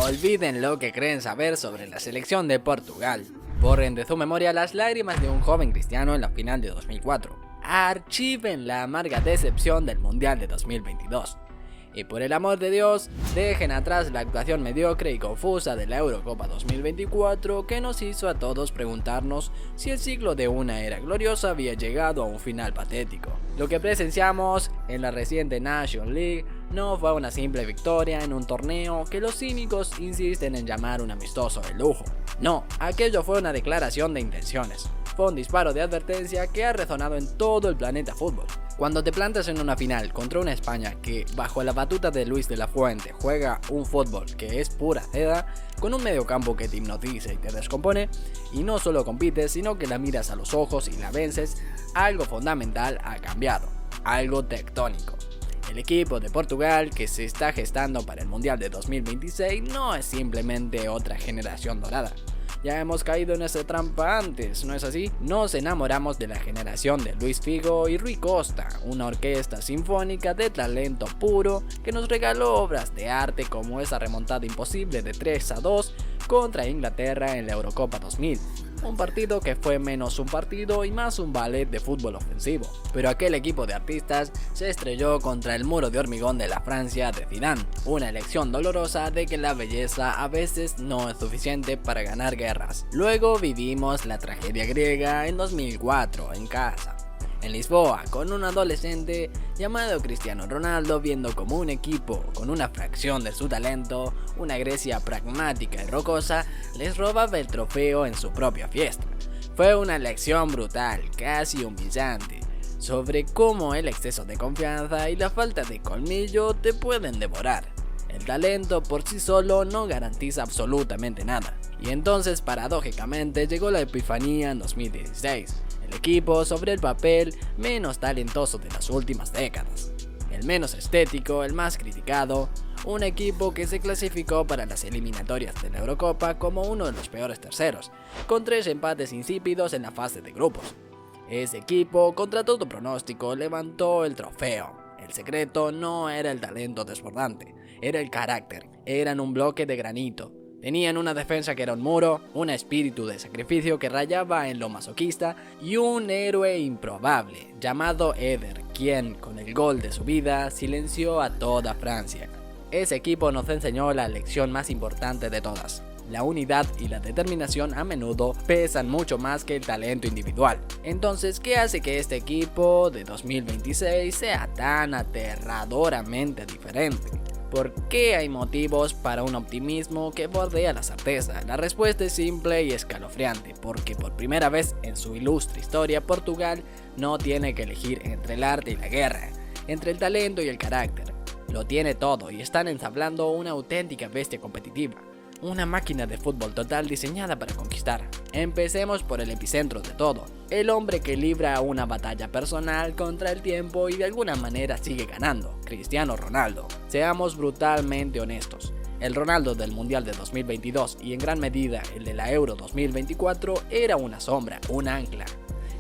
Olviden lo que creen saber sobre la selección de Portugal. Borren de su memoria las lágrimas de un joven cristiano en la final de 2004. Archiven la amarga decepción del Mundial de 2022. Y por el amor de Dios, dejen atrás la actuación mediocre y confusa de la Eurocopa 2024 que nos hizo a todos preguntarnos si el ciclo de una era gloriosa había llegado a un final patético. Lo que presenciamos en la reciente Nations League no fue una simple victoria en un torneo que los cínicos insisten en llamar un amistoso de lujo. No, aquello fue una declaración de intenciones. Fue un disparo de advertencia que ha resonado en todo el planeta fútbol. Cuando te plantas en una final contra una España que, bajo la batuta de Luis de la Fuente, juega un fútbol que es pura seda, con un mediocampo que te hipnotiza y te descompone, y no solo compites, sino que la miras a los ojos y la vences, algo fundamental ha cambiado, algo tectónico. El equipo de Portugal que se está gestando para el Mundial de 2026 no es simplemente otra generación dorada. Ya hemos caído en esa trampa antes, ¿no es así? Nos enamoramos de la generación de Luis Figo y Rui Costa, una orquesta sinfónica de talento puro que nos regaló obras de arte como esa remontada imposible de 3-2 contra Inglaterra en la Eurocopa 2000. Un partido que fue menos un partido y más un ballet de fútbol ofensivo. Pero aquel equipo de artistas se estrelló contra el muro de hormigón de la Francia de Zidane. Una elección dolorosa de que la belleza a veces no es suficiente para ganar guerras. Luego vivimos la tragedia griega en 2004 en casa, en Lisboa, con un adolescente llamado Cristiano Ronaldo viendo como un equipo con una fracción de su talento, una Grecia pragmática y rocosa, les robaba el trofeo en su propia fiesta. Fue una lección brutal, casi humillante, sobre cómo el exceso de confianza y la falta de colmillo te pueden devorar. El talento por sí solo no garantiza absolutamente nada. Y entonces, paradójicamente, llegó la epifanía en 2016. El equipo sobre el papel menos talentoso de las últimas décadas. El menos estético, el más criticado. Un equipo que se clasificó para las eliminatorias de la Eurocopa como uno de los peores terceros, con 3 empates insípidos en la fase de grupos. Ese equipo, contra todo pronóstico, levantó el trofeo. El secreto no era el talento desbordante, era el carácter. Eran un bloque de granito. Tenían una defensa que era un muro, un espíritu de sacrificio que rayaba en lo masoquista y un héroe improbable llamado Eder, quien, con el gol de su vida, silenció a toda Francia. Ese equipo nos enseñó la lección más importante de todas. La unidad y la determinación a menudo pesan mucho más que el talento individual. Entonces, ¿qué hace que este equipo de 2026 sea tan aterradoramente diferente? ¿Por qué hay motivos para un optimismo que bordea la certeza? La respuesta es simple y escalofriante, porque por primera vez en su ilustre historia Portugal no tiene que elegir entre el arte y la guerra, entre el talento y el carácter. Lo tiene todo y están ensamblando una auténtica bestia competitiva. Una máquina de fútbol total diseñada para conquistar. Empecemos por el epicentro de todo, el hombre que libra una batalla personal contra el tiempo y de alguna manera sigue ganando, Cristiano Ronaldo. Seamos brutalmente honestos, el Ronaldo del Mundial de 2022 y en gran medida el de la Euro 2024 era una sombra, un ancla.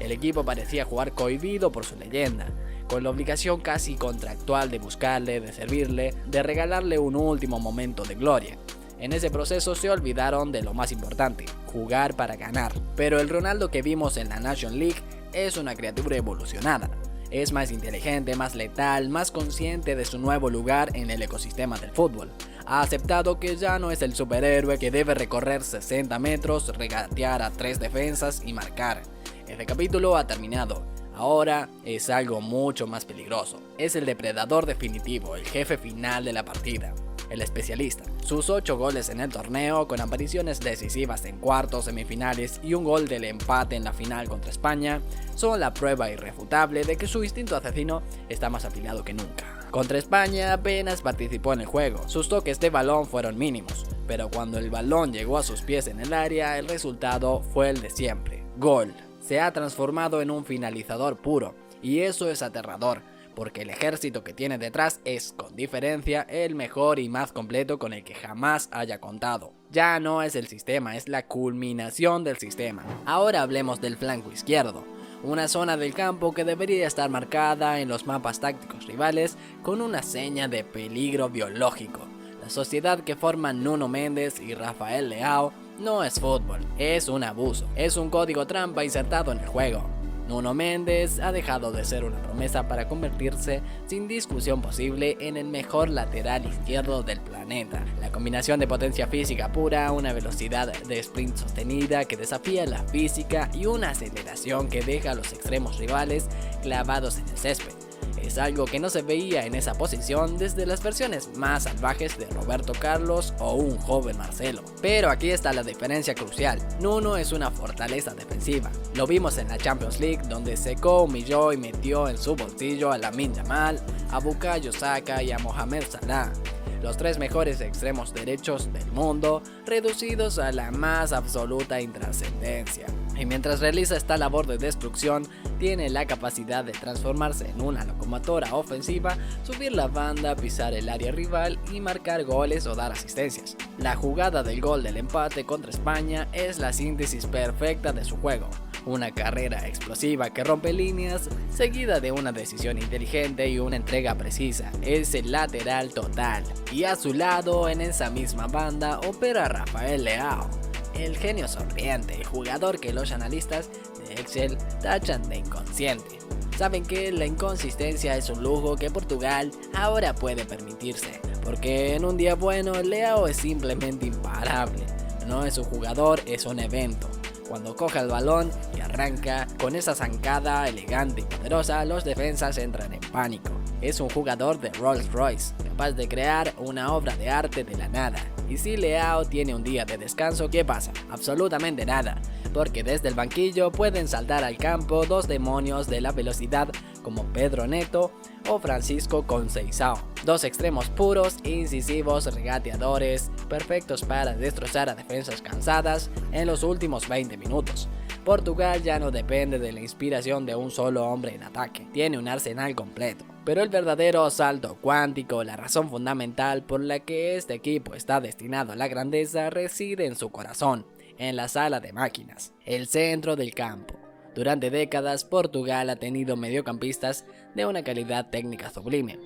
El equipo parecía jugar cohibido por su leyenda, con la obligación casi contractual de buscarle, de servirle, de regalarle un último momento de gloria. En ese proceso se olvidaron de lo más importante, jugar para ganar. Pero el Ronaldo que vimos en la Nations League es una criatura evolucionada. Es más inteligente, más letal, más consciente de su nuevo lugar en el ecosistema del fútbol. Ha aceptado que ya no es el superhéroe que debe recorrer 60 metros, regatear a 3 defensas y marcar. Ese capítulo ha terminado. Ahora es algo mucho más peligroso. Es el depredador definitivo, el jefe final de la partida. El especialista. Sus 8 goles en el torneo, con apariciones decisivas en cuartos, semifinales y un gol del empate en la final contra España, son la prueba irrefutable de que su instinto asesino está más afilado que nunca. Contra España apenas participó en el juego, sus toques de balón fueron mínimos, pero cuando el balón llegó a sus pies en el área, el resultado fue el de siempre, gol. Se ha transformado en un finalizador puro, y eso es aterrador, porque el ejército que tiene detrás es, con diferencia, el mejor y más completo con el que jamás haya contado. Ya no es el sistema, es la culminación del sistema. Ahora hablemos del flanco izquierdo, una zona del campo que debería estar marcada en los mapas tácticos rivales con una seña de peligro biológico. La sociedad que forman Nuno Mendes y Rafael Leao no es fútbol, es un abuso, es un código trampa insertado en el juego. Nuno Mendes ha dejado de ser una promesa para convertirse, sin discusión posible, en el mejor lateral izquierdo del planeta. La combinación de potencia física pura, una velocidad de sprint sostenida que desafía la física y una aceleración que deja a los extremos rivales clavados en el césped. Es algo que no se veía en esa posición desde las versiones más salvajes de Roberto Carlos o un joven Marcelo. Pero aquí está la diferencia crucial. Nuno es una fortaleza defensiva. Lo vimos en la Champions League, donde secó, humilló y metió en su bolsillo a Lamine Yamal, a Bukayo Saka y a Mohamed Salah, los tres mejores extremos derechos del mundo, reducidos a la más absoluta intrascendencia. Y mientras realiza esta labor de destrucción, tiene la capacidad de transformarse en una locomotora ofensiva, subir la banda, pisar el área rival y marcar goles o dar asistencias. La jugada del gol del empate contra España es la síntesis perfecta de su juego. Una carrera explosiva que rompe líneas, seguida de una decisión inteligente y una entrega precisa. Es el lateral total. Y a su lado, en esa misma banda, opera Rafael Leao, el genio sonriente, el jugador que los analistas de Excel tachan de inconsciente. Saben que la inconsistencia es un lujo que Portugal ahora puede permitirse, porque en un día bueno Leao es simplemente imparable. No es un jugador, es un evento. Cuando coge el balón y arranca con esa zancada elegante y poderosa, los defensas entran en pánico. Es un jugador de Rolls Royce, capaz de crear una obra de arte de la nada. Y si Leao tiene un día de descanso, ¿qué pasa? Absolutamente nada, porque desde el banquillo pueden saltar al campo dos demonios de la velocidad como Pedro Neto o Francisco Conceição. Dos extremos puros, incisivos, regateadores, perfectos para destrozar a defensas cansadas en los últimos 20 minutos. Portugal ya no depende de la inspiración de un solo hombre en ataque, tiene un arsenal completo. Pero el verdadero salto cuántico, la razón fundamental por la que este equipo está destinado a la grandeza, reside en su corazón, en la sala de máquinas, el centro del campo. Durante décadas, Portugal ha tenido mediocampistas de una calidad técnica sublime,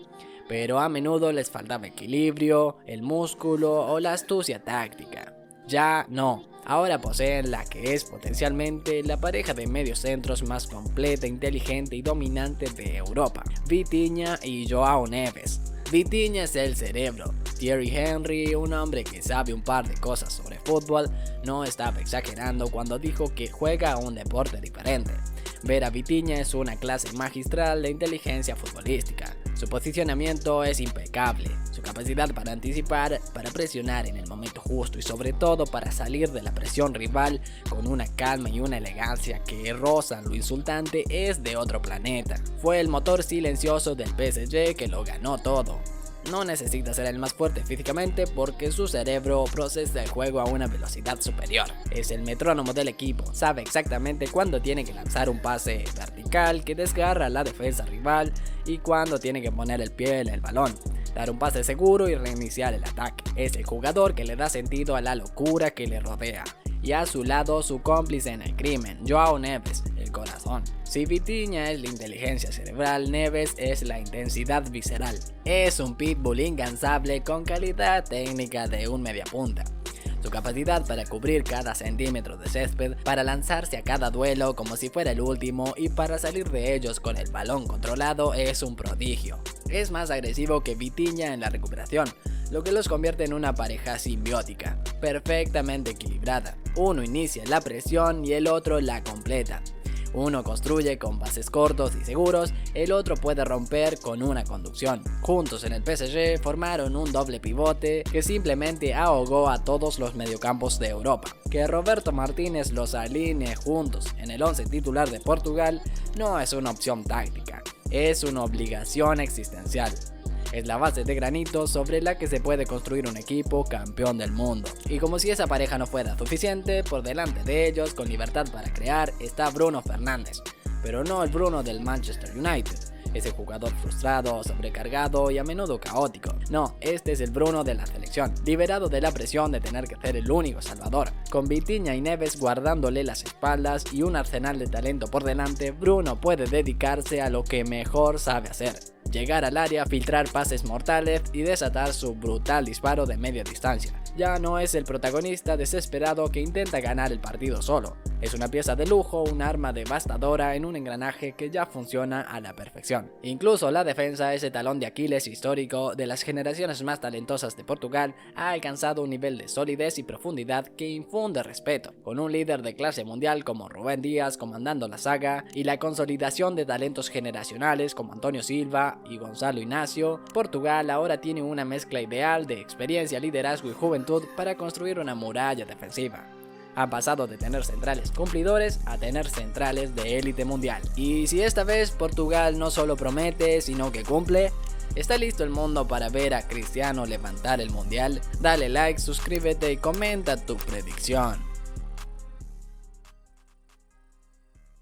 pero a menudo les faltaba equilibrio, el músculo o la astucia táctica. Ya no, ahora poseen la que es potencialmente la pareja de mediocentros más completa, inteligente y dominante de Europa, Vitinha y João Neves. Vitinha es el cerebro. Thierry Henry, un hombre que sabe un par de cosas sobre fútbol, no estaba exagerando cuando dijo que juega un deporte diferente. Ver a Vitinha es una clase magistral de inteligencia futbolística. Su posicionamiento es impecable, su capacidad para anticipar, para presionar en el momento justo y sobre todo para salir de la presión rival con una calma y una elegancia que rozan lo insultante es de otro planeta. Fue el motor silencioso del PSG que lo ganó todo. No necesita ser el más fuerte físicamente porque su cerebro procesa el juego a una velocidad superior. Es el metrónomo del equipo, sabe exactamente cuándo tiene que lanzar un pase vertical que desgarra a la defensa rival y cuándo tiene que poner el pie en el balón, dar un pase seguro y reiniciar el ataque. Es el jugador que le da sentido a la locura que le rodea. Y a su lado su cómplice en el crimen, João Neves, el corazón. Si Vitinha es la inteligencia cerebral, Neves es la intensidad visceral. Es un pitbull incansable con calidad técnica de un mediapunta. Su capacidad para cubrir cada centímetro de césped, para lanzarse a cada duelo como si fuera el último y para salir de ellos con el balón controlado es un prodigio. Es más agresivo que Vitinha en la recuperación, lo que los convierte en una pareja simbiótica, perfectamente equilibrada. Uno inicia la presión y el otro la completa. Uno construye con pases cortos y seguros, el otro puede romper con una conducción. Juntos en el PSG formaron un doble pivote que simplemente ahogó a todos los mediocampos de Europa. Que Roberto Martínez los alinee juntos en el 11 titular de Portugal no es una opción táctica, es una obligación existencial. Es la base de granito sobre la que se puede construir un equipo campeón del mundo. Y como si esa pareja no fuera suficiente, por delante de ellos, con libertad para crear, está Bruno Fernández. Pero no el Bruno del Manchester United, ese jugador frustrado, sobrecargado y a menudo caótico. No, este es el Bruno de la selección, liberado de la presión de tener que ser el único salvador. Con Vitinha y Neves guardándole las espaldas y un arsenal de talento por delante, Bruno puede dedicarse a lo que mejor sabe hacer: llegar al área, filtrar pases mortales y desatar su brutal disparo de media distancia. Ya no es el protagonista desesperado que intenta ganar el partido solo. Es una pieza de lujo, un arma devastadora en un engranaje que ya funciona a la perfección. Incluso la defensa, ese talón de Aquiles histórico de las generaciones más talentosas de Portugal, ha alcanzado un nivel de solidez y profundidad que infunde respeto. Con un líder de clase mundial como Rubén Díaz comandando la saga y la consolidación de talentos generacionales como Antonio Silva y Gonzalo Inácio, Portugal ahora tiene una mezcla ideal de experiencia, liderazgo y juventud para construir una muralla defensiva. Han pasado de tener centrales cumplidores a tener centrales de élite mundial. Y si esta vez Portugal no solo promete, sino que cumple, ¿está listo el mundo para ver a Cristiano levantar el mundial? Dale like, suscríbete y comenta tu predicción.